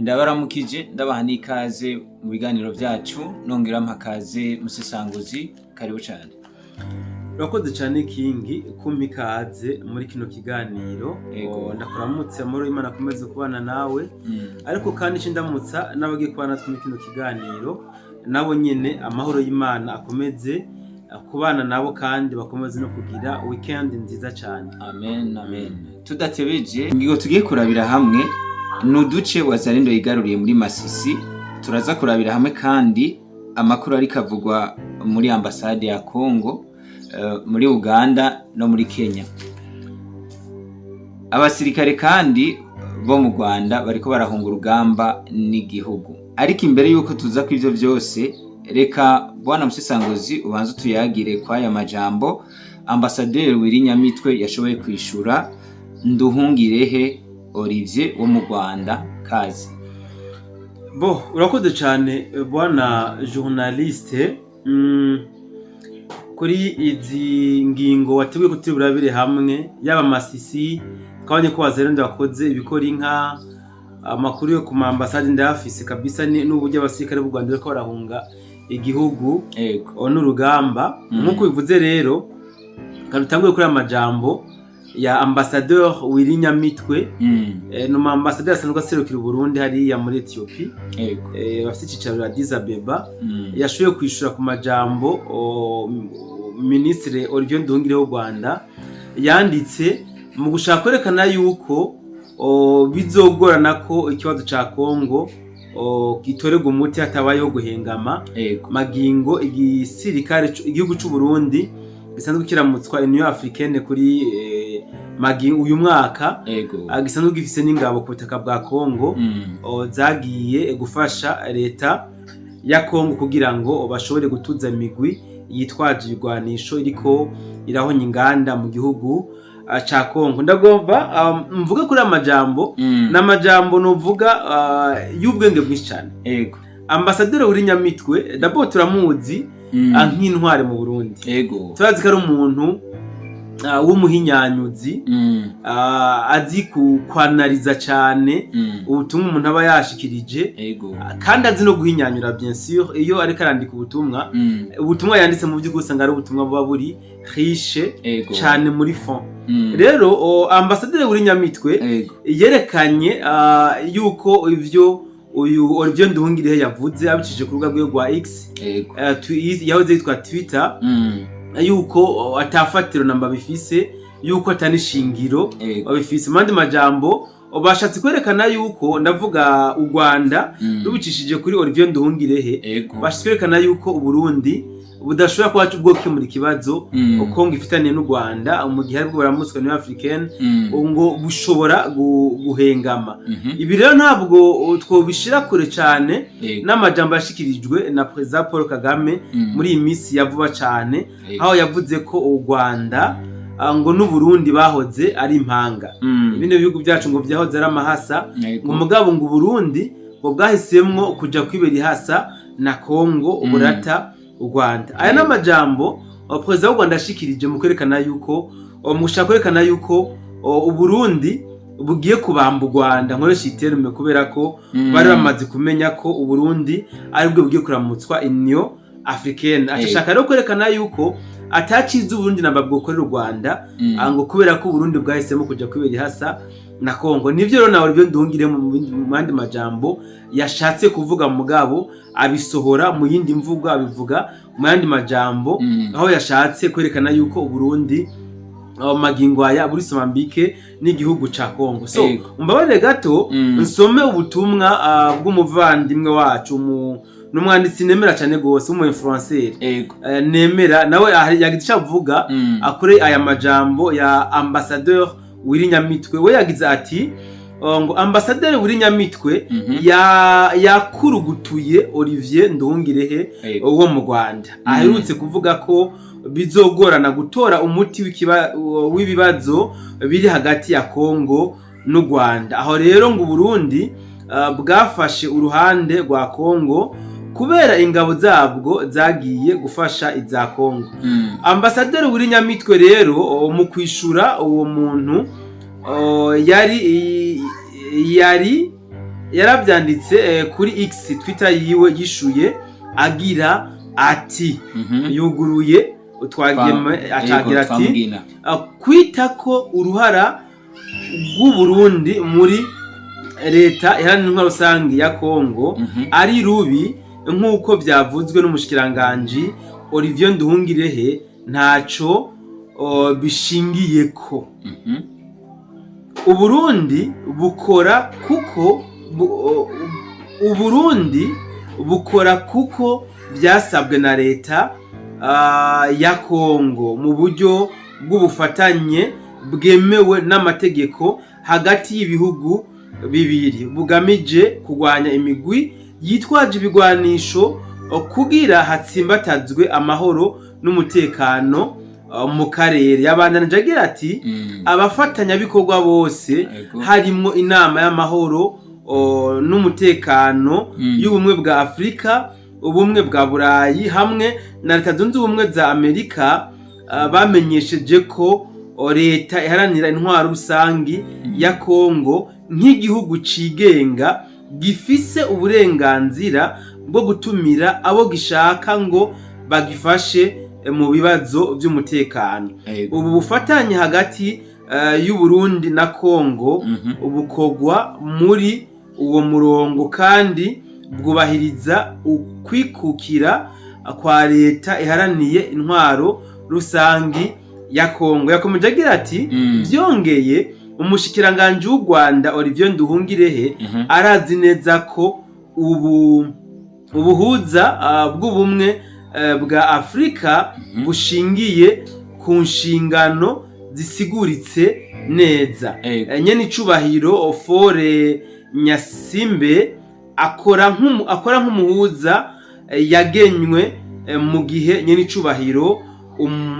Ndabaramukije ndabaha n'ikaze mu biganiro vyacu nongera mpakaze musesanguzi karibu cane. Urakoze cane Kingi kumpa ikaze muri kino kiganiro. Ndakuramutse amahoro y'Imana akomeze kubana nawe. Ariko kandi ico ndamutsa n'abagiye kubana natwe muri kino kiganiro nabo nyene amahoro y'Imana akomeze kubana nabo kandi bakomeze no kugira weekend nziza cane. Amen amen. Tudatebeje ingingo tugiye kurabira hamwe nuduce Wazalendo yigaruriye muri Masisi. Turaza kurabira hamwe kandi amakuru ari kavugwa muri ambasade ya Kongo, muri Uganda no muri Kenya. Abasirikare kandi bo mu Rwanda bariko barahunga urugamba n'igihugu. Ariko imbere yuko tuza ku ivyo vyose, reka bwana musesanguzi ubanze tuyagire kwa aya majambo Ambassadeur Wirinyamitwe yashoboye kwishura Nduhungirehe Olivier wo mu Rwanda. Kazi. Urakoze cane bwana journaliste. Kuri izi ngingo wateguye kuturabire hamwe yaba Masisi twabonye ko Wazalendo bakoze ibikora inka, amakuru yo ku ambasade ndafise kabisa n'uburyo abasirikare b'u Rwanda bariko barahunga igihugu n'urugamba. Nkuko bivuze rero kadutanguye kuri amajambo ya Ambassadeur Wirinyamitwe. Numa ambassadeur asanzwe aserukira Burundi hariya muri Ethiopia, bafite icicaro Addis Abeba. Yashoboye kwishura ku majambo Ministre Olivier Nduhungirehe w'u Rwanda yanditse mu gushaka kwerekana yuko bizogorana ko ikibazo ca Kongo gitorerwa umuti hatabayeho guhengama. Magingo igisirikare igihugu c'u Burundi gisanzwe kiramutswa Union Africaine kuri magingo uyu mwaka, gisanzwe gifise n'ingabo ku butaka bwa Kongo zagiye gufasha leta ya Kongo kugira ngo bashobore gutuza imigwi yitwaje ibigwanisho iriko irahonya inganda mu gihugu ca Kongo. Ndagomba mvuga kuri amajambo n'amajambo novuga y'ubwenge bwinshi cyane. Ambassadeur Wirinyamitwe d'abord turamuzi nk'intware mu Burundi. Turazi ko ari umuntu w'umuhinyanyuzi, azi kwanariza cyane ubutumwa umuntu aba yashikirije, kandi azi no guhinyanyura bien sûr. Iyo ariko arandika ubutumwa yanditse mu by'ukuri usanga ari ubutumwa buba buri riche cyane muri fond. Rero Ambassadeur Wirinyamitwe yerekanye yuko ivyo uyu Olivier Nduhungirehe yavuze abicishije ku rubuga rwe rwa X, yahoze yitwa Twitter, yuko atafatiro namba bifise, yuko atanishingiro babifise. Mandi majambo bashatse kwerekana yuko ndavuga u Rwanda rubicishije kuri Olivier Nduhungirehe, bashatse kwerekana yuko u Burundi budashobora kuba bwo gukemura ikibazo Kongo ifitaniye n'u Rwanda mu gihe aribwo baramutswe Union Africaine ngo bushobora guhengama. Ibi rero ntabwo twobishira kure cyane n'amajambo yashikirijwe na President Paul Kagame muri iyi minsi yavuba cyane, aho yavuze ko u Rwanda ngo n'u Burundi bahoze ari impanga. Ibindi bihugu byacu ngo byahoze ari amahasa, ngo mugabo ngo Burundi ngo bwahisemwo kuja kwibera ihasa na Kongo uburata u Rwanda. Aya n'amajambo President w'u Rwanda ashikirije mu kwerekana yuko mushaka kwerekana yuko u Burundi bugiye kubamba u Rwanda, nkoresha iterme kubera ko bari bamaze kumenya ko u Burundi aribwo bugiye kuramutswa Union Africaine. Ashaka rero kwerekana yuko atacize u Burundi namba bwokorera u Rwanda, ngo kubera ko u Burundi bwahisemo kuja kwibera ihasa na Kongo. Nivyo rero na Olivier Nduhungirehe mu mandi majambo yashatse kuvuga mu mugabo abisohora mu yindi mvugo, abivuga mu yandi majambo, aho yashatse kwerekana yuko u Burundi magingo aya buri Mozambique n'igihugu ca Kongo. So umbabarire gato nsome ubutumwa bw'umuvandimwe wacu n'umwanditsi nemera cyane gose umu influencer nemera, nawe yagize avuga akore aya majambo ya Ambassadeur Wirinyamitwe. We yagize ati ngo Ambassadeur Wirinyamitwe yakurugutuye Olivier Nduhungirehe wo mu Rwanda. Aherutse kuvuga ko bizogorana gutora umuti w'ibibazo biri hagati ya Kongo n'u Rwanda. Aho rero ngo Burundi bwafashe uruhande rwa Kongo kubera ingabo zabwo zagiye gufasha iza Kongo. Ambassadeur Wirinyamitwe rero mu kwishura uwo muntu yari yarabyanditse kuri X Twitter yiwe yishuye agira ati yuguruye utwageme acagira ati kwita ko uruhara rw'u Burundi muri leta iharanira intwaro rusangi ya Kongo ari rubi nk'uko byavuzwe n'umushikiranganje Olivier Nduhungirehe ntaco bishingiyeko. Uburundi bukora kuko byasabwe na leta ya Kongo mu buryo bw'ubufatanye bwemewe n'amategeko hagati y'ibihugu bibiri bugamije kurwanya imigwi yitwaje ibigwanisho kugira hatsimbatazwe amahoro n'umutekano mu karere. Yabandanije agira ati abafatanyabikorwa bose harimo inama y'amahoro n'umutekano y'ubumwe bwa Afrika, ubumwe bwa Burayi hamwe na Leta Zunze Ubumwe za Amerika bamenyesheje ko leta iharanira intwaro rusangi ya Kongo nk'igihugu cigenga gifise uburenganzira bwo gutumira abo gishaka ngo bagifashe mu bibazo by'umutekano. Ubu bufatanye hagati y'u Burundi na Kongo ubukogwa muri uwo murongo kandi bwubahiriza ukwikukira kwa leta iharaniye intwaro rusangi ya Kongo. Yakomeje agira ati byongeye umushikiranganje w'u Rwanda Olivier Nduhungirehe arazi neza ko ubuhuza bw'ubumwe bwa Afrika bushingiye ku nshingano zisiguritse neza. Nyene icubahiro Fore Nyasimbe akora nk'umuhuza yagenywe mu gihe nyene icubahiro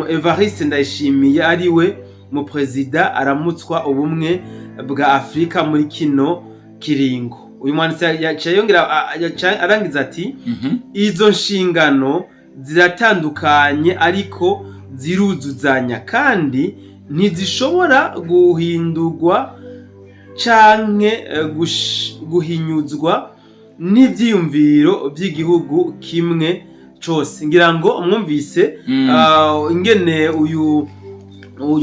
Evariste Ndayishimiye ariwe mu president aramutswa ubumwe bwa Afrika muri kino kiringo. Uyu mwanditsi arangiza ati izo nshingano ziratandukanye ariko ziruzuzanya kandi ntizishobora guhindurwa canke guhinyuzwa n'ivyiyumviro by'igihugu kimwe cose. Ngira ngo mwumvise ingene uyu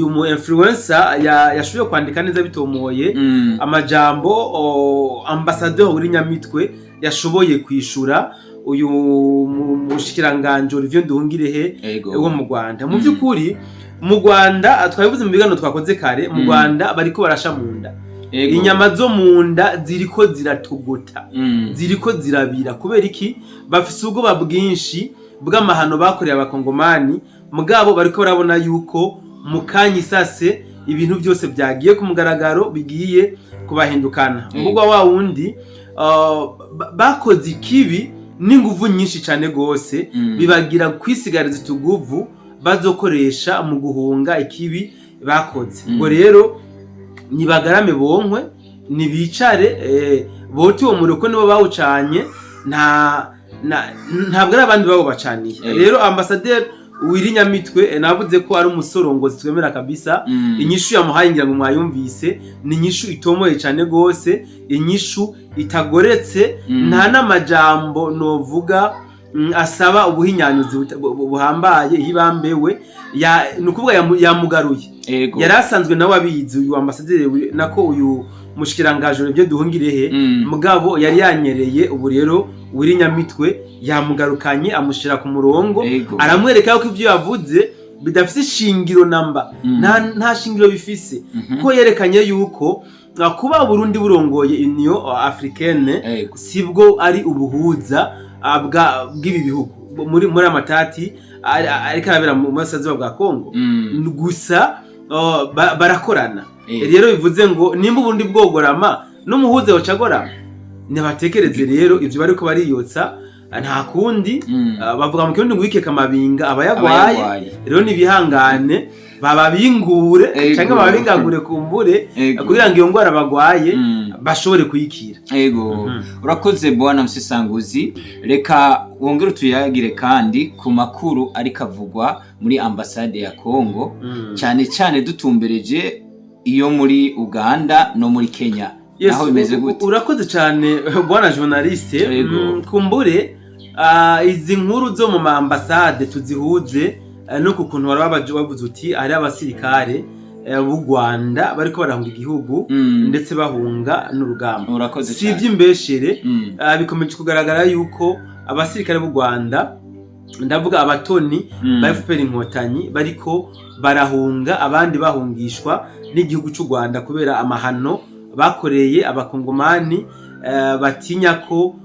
mu influencer yashoboye kwandika neza bitomoye amajambo ambassadeur uri Nyamitwe yashoboye kwishura uyu mushikiranganje Olivier Nduhungirehe wo mu Rwanda. Mu byukuri mu Rwanda twabivuze mu bigano twakoze kare, mu Rwanda bariko barasha munda, inyama zo munda ziriko ziratogota, ziriko zirabira kubera iki bafise ubwoba bwinshi bw'amahano bakoreye abakongomani. Mugabo bariko barabona yuko mukanyi sase ibintu byose byagiye ku mugaragaro bigiye kubahindukana. Mbugwa wa wundi bakoze ikibi n'inguvu nyinshi cyane gose bibagira kwisigariza tuguvu bazokoresha mu guhunga ikibi bakoze. Ngo rero nibagarame bonkwe nibicare boti uwo muriko nibo bawucanye ntabwo ari abandi babo bacaniye. Rero ambassadeur Wiri Nyamitwe navuze ko ari umusorongozi twemera kabisa. Inyishu yamuhaye ngira ngo mwayumvise ni inyishu itomoye cyane gose, inyishu itagoretse, nta n'amajambo novuga asaba ubuhinyanyuzi buhambaye hibambewe nukuvuga yamugaruye. Yarasanzwe nawe abizi uyu ambassadeur nako uyu mushikiranganje Olivier Nduhungirehe mugabo yari yanyereye. Ubu rero Wiri Nyamitwe yamugarukanye amushira ku murongo, aramwereka ko ivyo yavuze bidafise shingiro namba, nta shingiro bifise, ko yerekanye yuko kuba Burundi burongoye Union Africaine sibwo ari ubuhuza bw'ibi bihugu muri amatati ariko arabera mu masazi bwa Kongo gusa barakorana. Rero bivuze ngo nimba Burundi bwogorama n'umuhuza wacagorama nibatekereze. Rero ivyo bariko bariyotsa nta kundi bavuga mu kirundi ngo wikeka amabinga abayagwaye. Rero nibihangane bababingure cyangwa babingagure kumbure kugira ngo iyo ngwara bagwaye bashobore kuyikira. Urakoze bwana Msesanguzi. Reka wongere tuyagire kandi ku makuru ari kavugwa muri ambassade ya Kongo cyane cyane dutumbereje iyo muri Uganda no muri Kenya. naho bimeze gute? Urakoze cyane bwana journaliste. Kumbure izi nkuru zo mu ambasade tuzihuze no kukuntu warabaje bavuze uti ari abasirikare b'u Rwanda bariko barahunga igihugu ndetse bahunga n'urugamba. Si iby'imbeshere, bikomeje kugaragara yuko abasirikare b'u Rwanda, ndavuga abatoni ba FPR Inkotanyi, bariko barahunga, abandi bahungishwa n'igihugu cy'u Rwanda kubera amahano bakoreye abakongomani, batinya ko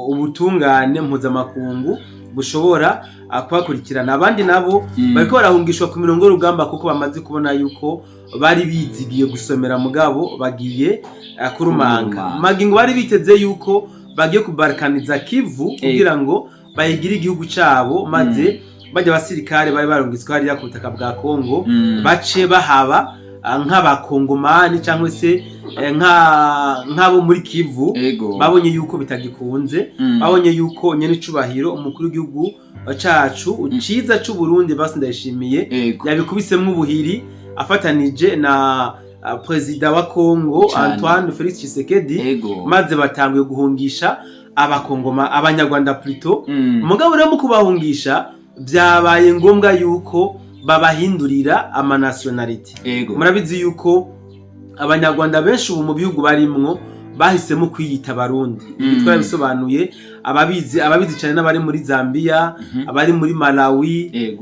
ubutungane mpuzamakungu bushobora kubakurikirana. Abandi nabo bariko barahungishwa ku mirongo y'urugamba kuko bamaze kubona yuko bari bizigiye gusomera mugabo bagiye kurumanga. Magingo bari biteze yuko bagiye kubarkaniza Kivu kugira ngo bayigire igihugu cyabo, maze bajya abasirikare bari barungitswe hariya ku butaka bwa Kongo bace bahaba nk'abakongomani cyangwa se nk'abo muri Kivu. Babonye yuko bitagikunze, babonye yuko nyene icubahiro umukuru w'igihugu cacu ciza c'u Burundi Basi Ndayishimiye yabikubisemo ubuhiri afatanije na president wa Kongo Antoine Felix Tshisekedi, maze batanguye guhungisha abanyarwanda plutôt. Mugabo rero mu kubahungisha byabaye ngombwa yuko babahindurira ama nationality. Murabizi yuko abanyarwanda benshi ubu mu bihugu barimwo bahisemo kwiyita Barundi. Bitwara bisobanuye ababizi cyane n'abari muri Zambia, abari muri Malawi,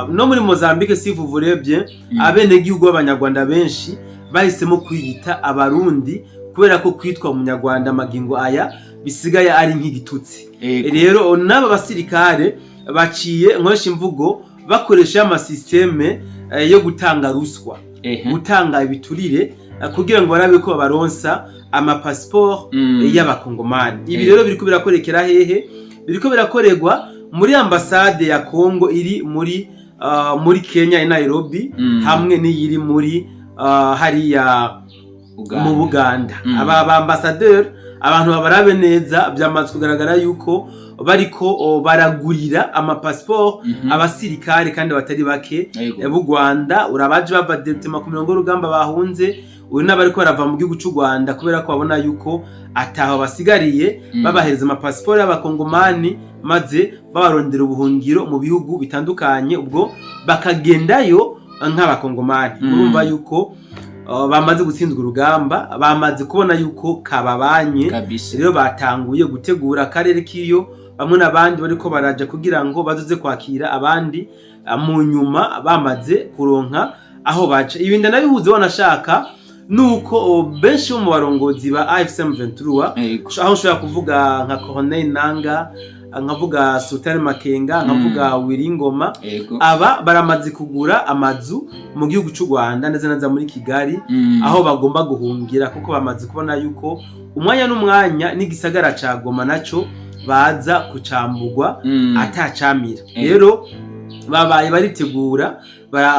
no muri Mozambique. Si vous voulez bien, abene gihugu b'abanyarwanda benshi bahisemo kwiyita Abarundi kubera ko kwitwa umunyarwanda magingo aya bisigaye ari nk'igitutsi. Rero n'aba basirikare baciye nkoresha imvugo bakoresha amasysteme yo gutanga ruswa, gutanga ibiturire kugira ngo barabe ko babaronsa ama passport y'abakongomani. Ibi rero biriko birakorekera hehe? Biriko birakorerwa muri ambasade ya Kongo iri muri Kenya i Nairobi, hamwe n'iyiri muri hariya mu Buganda. Aba ambassadeur, abantu babarabe neza, byamaze kugaragara yuko bariko baragurira ama passport abasirikare kandi batari bake b'u Rwanda. Urabaje bava directement ku mirongo y'urugamba bahunze, uri n'abariko barava mu gihugu cy'u Rwanda kubera ko babona yuko ataho basigariye, babahereza ama passport y'abakongomani, maze babarondera ubuhungiro mu bihugu bitandukanye, ubwo bakagendayo nk'abakongomani. Urumva yuko bamaze gutsindwa urugamba, bamaze kubona yuko kababanye. Rero batanguye gutegura akarere kiyo, bamwe n'abandi bariko baraja kugira ngo bazoze kwakira abandi mu nyuma bamaze kuronka aho baca. Ibindi nabihuze wanashaka nuko benshi mu barongozi ba AFC/M23, aho ushobora kuvuga nka Corneille Nangaa, nkavuga Sultan Makenga, nkavuga Wiringoma, aba baramaze kugura amazu mu gihugu cy'u Rwanda ndetse naza muri Kigali, aho bagomba guhungira kuko bamaze kubona yuko umwanya n'umwanya n'igisagara ca Goma naco baza kucambugwa atacamira. Rero babaye baritegura.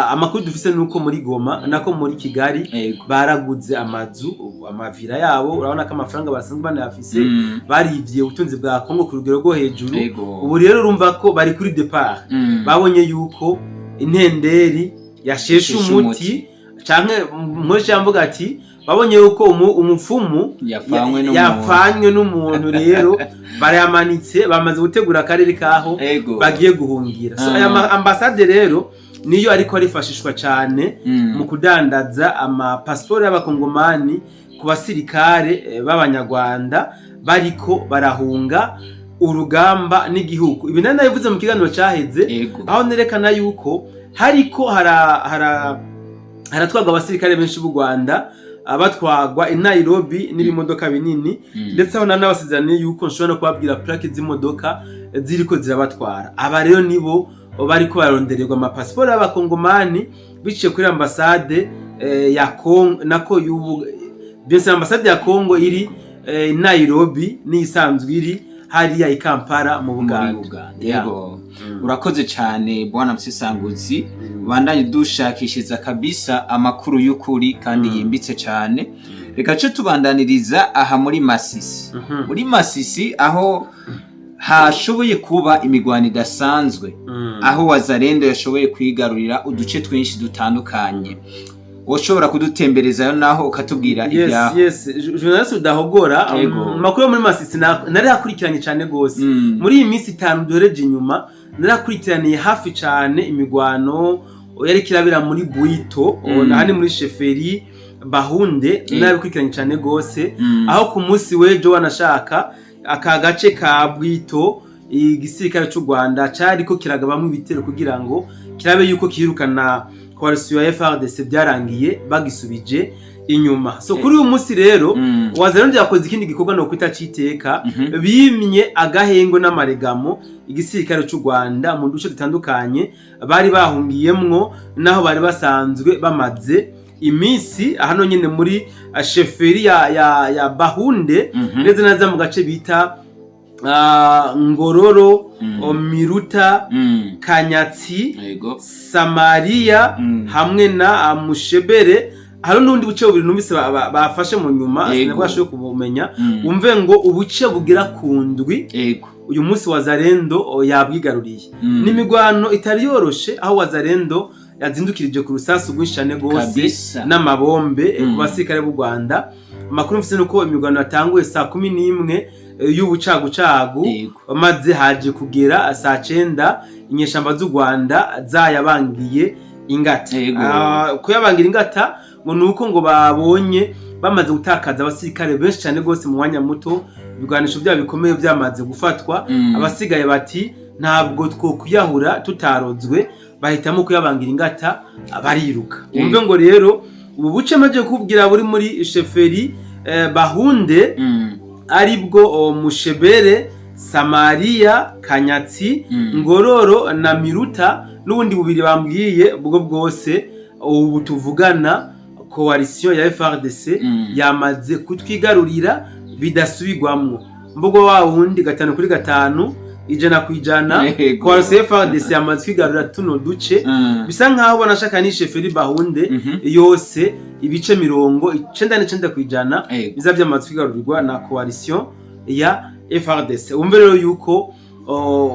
Amakuru dufise nuko muri Goma nako muri Kigali baraguze amazu, amavira yabo. Urabona ko amafaranga basanzwe banayafise, barivye ubutunzi bwa Kongo ku rugero rwo hejuru. Ubu rero urumva ko bari kuri depart, babonye yuko intenderi yasheshe umuti, canke mwoje yamvuga ati babonye yuko umupfumu yafanywe n'umuntu. Rero barayamanitse, bamaze gutegura akarere kaho bagiye guhungira. So aya ambasade rero niyo ariko arifashishwa cyane mu kudandaza ama passport y'abakongomani ku basirikare b'abanyarwanda bariko barahunga urugamba n'igihugu. Ibi nana yavuze mu kiganiro cyaheze, aho nerekana yuko hariko haratwagwa abasirikare benshi b'u Rwanda, abatwagwa i Nairobi n'ibimodoka binini, ndetse aho nanabasezeraniye yuko nshobora no kubabwira plaque z'imodoka ziriko zirabatwara. Aba rero nibo bariko barondererwa ama passport y'abakongomani biciye kuri ambasade ya Kongo, nako byose ambasade ya Kongo iri Nairobi n'isanzwe iri hariya i Kampala mu Buganda. Yego, urakoze cyane bwana Msisanguzi, bandanye dushakishiza kabisa amakuru y'ukuri kandi yimbitse cyane. Reka cyo tubandaniriza aha muri Masisi. Muri Masisi aho hashoboye kuba imigwano idasanzwe, aho Wazalendo yashoboye kwigarurira uduce twinshi dutandukanye. woshobora kudutemberezayo naho ukatubwira ibyaho. Yes, journalist udahogora makuru muri Masisi nari hakurikiranye cyane gose muri iyi minsi 5 duhereje inyuma nari hakurikiraniye hafi cyane imigwano yari kirabira muri Buito nahani muri Sheferi Bahunde nari hakurikiranye cyane gose aho ku munsi wejo wanashaka aka gace ka Buito igisirikare cy'u Rwanda cyariko kiragabamwe ibitero kugira ngo kirabe yuko kirukana coalition ya FARDC byarangiye bagisubije inyuma. So kuri uyu munsi rero Wazalendo yakoze ikindi gikorwa no kwita citeka bimye agahengo n'amaregamo igisirikare cy'u Rwanda mu duce dutandukanye bari bahungiyemwo naho bari basanzwe bamaze imisi hano nyene muri Sheferi ya Bahunde neza naza mu gace bita Ngororo Miruta Kanyatsi Samaria hamwe na Mushebere. Haro nundi buce bubiri numvise bafashe mu nyuma sinabashoboye kubumenya umve ngo ubuce bugira kundwi uyu munsi Wazalendo yabwigaruriye n'imigwano itari yoroshe aho Wazalendo yazindukirije ku rusasu rw'ishane gose n'amabombe ku basirikare b'u Rwanda. Amakuru mfise nuko imigwano yatanguye saa 11 y'ubucagucagu maze haje kugera saa 9 inyeshamba z'u Rwanda zayabangiye ingata. Kuyabangira ingata ngo nuko ngo babonye bamaze gutakaza abasirikare benshi cyane gose mu mwanya muto ibigwanisho byabo bikomeye byamaze gufatwa abasigaye bati ntabwo two kuyahura tutarozwe bahitamo kuyabangira ingata bariruka. Umve ngo rero ubu buce maje kubwira buri muri Sheferi Bahunde aribwo Mushebere Samaria Kanyatsi Ngororo na Miruta n'ubundi bubiri bambwiye bwo bwose ubu tuvugana coalition ya FARDC yamaze kutwigarurira bidasubigwamwo mbogo wa wundi 5-5 ijana kwijana coalition ya FARDC yamaze kwigarurira tuno duce bisa nkaho banashaka ni Sheferi Bahunde yose ibice 99 kwijana biza byamaze kwigarurirwa na coalition ya FARDC. Umve rero yuko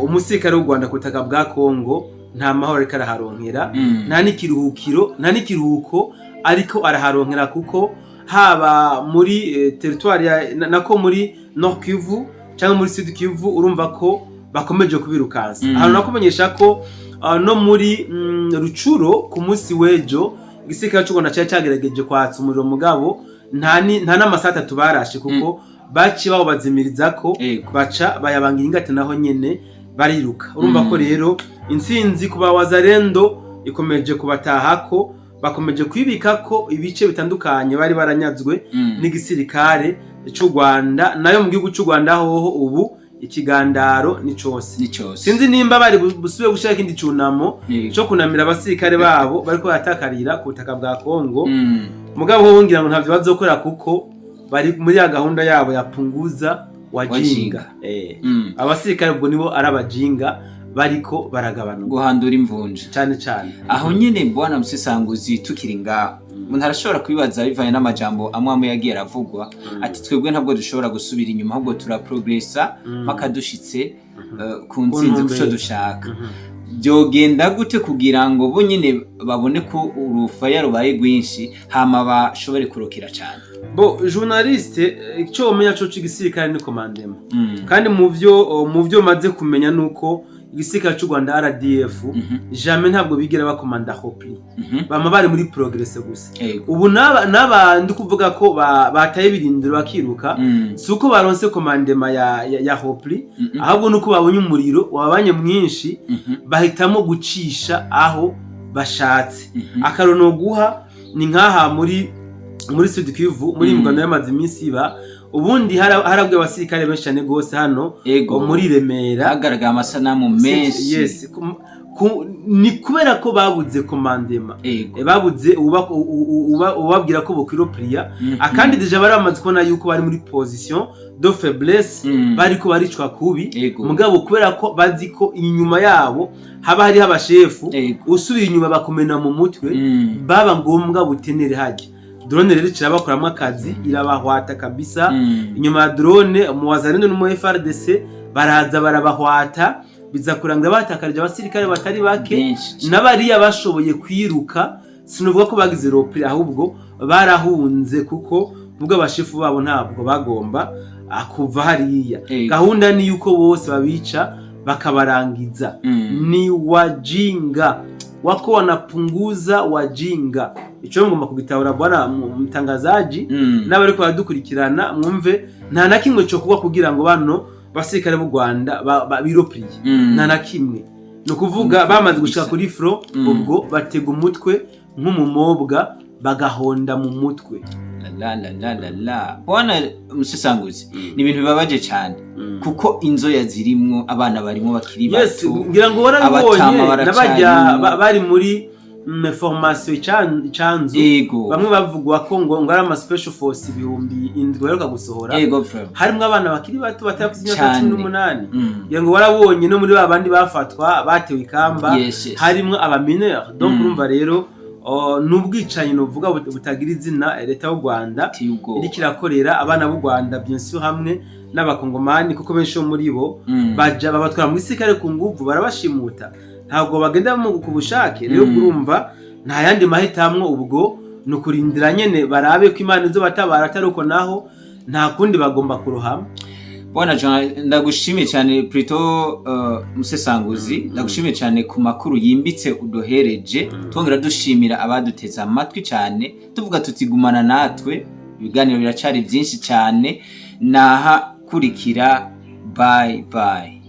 umusirikare w'u Rwanda kutaka bwa Kongo nta mahoro ariko araharonkera nta n'ikiruhuko ariko araharonkera kuko haba muri territoire nako muri Nord Kivu cyangwa muri Sud Kivu urumva ko bakomeje kubirukansa. Hano nakumenyesha ko no muri Rucuro ku munsi wejo igisirikare cy'u Rwanda cyagerageje kwatsa umuriro mugabo nta n'amasata tubarashe kuko baci baho bazimiriza ko baca bayabangira ingate naho nyene bariruka. Urumva ko rero intsinzi kuba Wazalendo ikomeje kubatahako bakomeje kwibika ko ibice bitandukanye bari baranyazwe n'igisirikare cy'u Rwanda nayo mu gihugu cy'u Rwanda hoho ubu ikigandaro ni cyose. Sinzi nimba bari busube gushaka ikindi cunamo cyo kunamira abasirikare babo bariko yatakarira ku butaka bwa Kongo mugabo ho ngira ngo ntavyo bazokora kuko bari muri ya gahunda yabo yapunguza wajinga. Abasirikare ubwo nibo arabajinga bariko baragabanuka guhandura imvunja cyane aho nyene Bwana Musisanguzi tukiri ngaho umuntu arashobora kwibaza bivanye n'amajambo amwe yagiye aravugwa ati twebwe ntabwo dushobora gusubira inyuma ahubwo turaprogressa mpaka dushitse ku ntsinzi kuco dushaka. Byogenda gute kugira ngo bo nyine babone ko urufaya rubaye rwinshi hama bashobore kurokera cyane? Bo journaliste icyo umenya cyo cy'igisirikare ni commandement kandi mu byo maze kumenya nuko igisirikare cy'u Rwanda RDF jamais ntabwo bigera bakomanda hopli bama bari muri progress gusa. Ubu n'abandi kuvuga ko bataye birindiro bakiruka suko baronse commandement ya hopli ahubwo nuko babonye umuriro wabanye mwinshi bahitamo gucisha aho bashatse. Akarono guha ni nkaha muri Sud Kivu muri Muganda y'amazi iminsi iba ubundi harabwe abasirikare benshi cyane gose hano muri Remera hagaragara amasanamu menshi. Yes ni kubera ko babuze commandement babuze ubabwira ko bokiropria akandi deja baramaze kubona yuko bari muri position de faiblesse bariko baricwa kubi mugabo kubera ko bazi ko inyuma yabo haba hari abashefu usubiye inyuma bakomena mu mutwe baba ngombwa butenere haje. Drone rero kirabakoramo akazi irabahwata kabisa inyuma ya drone mu Wazalendo no mu FARDC baraza barabahwata biza kuranga batakarije abasirikare batari bake n'abariya bashoboye kwiruka sinovuga ko bagize repli ahubwo barahunze kuko ubwo abashefu babo ntabwo bagomba kuva hariya. Gahunda ni yuko bose babica bakabarangiza. Ni wajinga wako wanapunguza wajinga. Ico ngomba kugitahura bwana mtangazaji n'abari ko badukurikirana mwumve nta na kimwe cyo kuba kugira ngo bano basirikare b'u Rwanda biropriye nta na kimwe. No kuvuga bamaze gushika kuri front ubwo batega umutwe nk'umumobwa bagahonda mu mutwe. La bwana Musisanguzi ni ibintu bibabaje cyane kuko inzoya zirimwo abana barimo bakiri bato. Yes, ngira ngo warabibonye nabajya bari muri formation canzu bamwe bavugwa ko ngo ari ama special force ibihumbi 7 baheruka gusohora harimo abana bakiri bato batakuze imyaka 18. Ngira ngo warabonye no muri babandi bafatwa batewe ikamba harimo aba mineur. Donc urumva rero n'ubwicanyi novuga butagira izina leta y'u Rwanda iri kirakorera abana b'u Rwanda bien sûr hamwe n'abakongomani kuko benshi muri bo baja babatwara mu gisirikare ku nguvu barabashimuta ntabwo bagenda mu kubushake. Rero urumva nta yandi mahitamwo ubwo no kurindira nyene barabe ko Imana izo batabara ataruko naho nta kundi bagomba kurohama. Bwana Jean ndagushimiye cyane plutôt Musisanguzi ndagushimiye cyane ku makuru yimbitse udohereje twongera dushimira abaduteza amatwi cyane tuvuga tutigumana natwe ibiganiro biracari byinshi cyane naha kurikira bye.